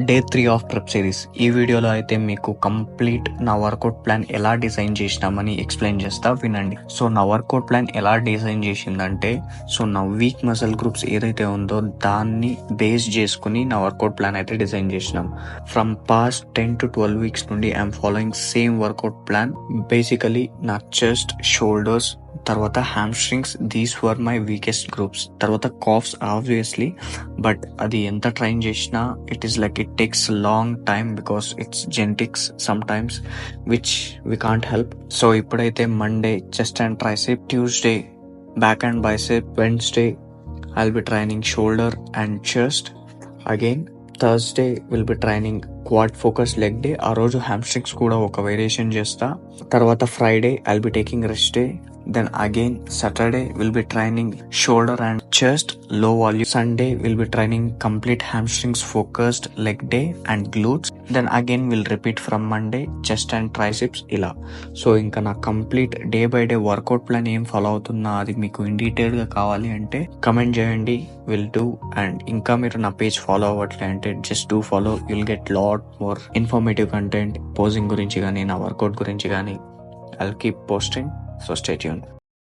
Day 3 of prep series. ఈ వీడియోలో అయితే మీకు కంప్లీట్ నా వర్కౌట్ ప్లాన్ ఎలా డిజైన్ చేసినామని ఎక్స్ప్లెయిన్ చేస్తా, వినండి. సో నా వర్కౌట్ ప్లాన్ ఎలా డిజైన్ చేసిందంటే, సో నా వీక్ మజిల్ గ్రూప్స్ ఏదైతే ఉందో దాన్ని బేస్ చేసుకుని నా వర్కౌట్ ప్లాన్ అయితే డిజైన్ చేసినాం. ఫ్రమ్ పాస్ట్ 10 to 12 వీక్స్ నుండి I'm following same work out plan. Basically నా చెస్ట్, షోల్డర్స్, తర్వాత hamstrings, these were my weakest groups. తర్వాత కాఫ్స్ ఆబ్వియస్లీ, బట్ అది ఎంత ట్రైన్ చేసినా it is like it takes long time because it's genetics sometimes which we can't help. So ఇప్పుడైతే Monday chest and tricep, Tuesday back and bicep, Wednesday I'll be training shoulder and chest again, Thursday will be training quad focus leg day. ఆ రోజు hamstrings కూడా ఒక variation చేస్తా. తర్వాత Friday I'll be taking rest day. Then again Saturday will be training shoulder and chest low volume. Sunday will be training complete hamstrings focused leg day and glutes. Then again we'll repeat from Monday chest and triceps ఇలా. So ఇంకా నా complete day by day work out plan ఏం follow అవుతున్నా అది మీకు in detail గా కావాలి అంటే కమెంట్ చేయండి, విల్ డూ. అండ్ ఇంకా మీరు నా పేజ్ ఫాలో అవ్వట్లే అంటే just do follow, you'll get lot more informative content posing గురించి కానీ నా వర్కౌట్ గురించి కానీ. I'll keep posting, so stay tuned.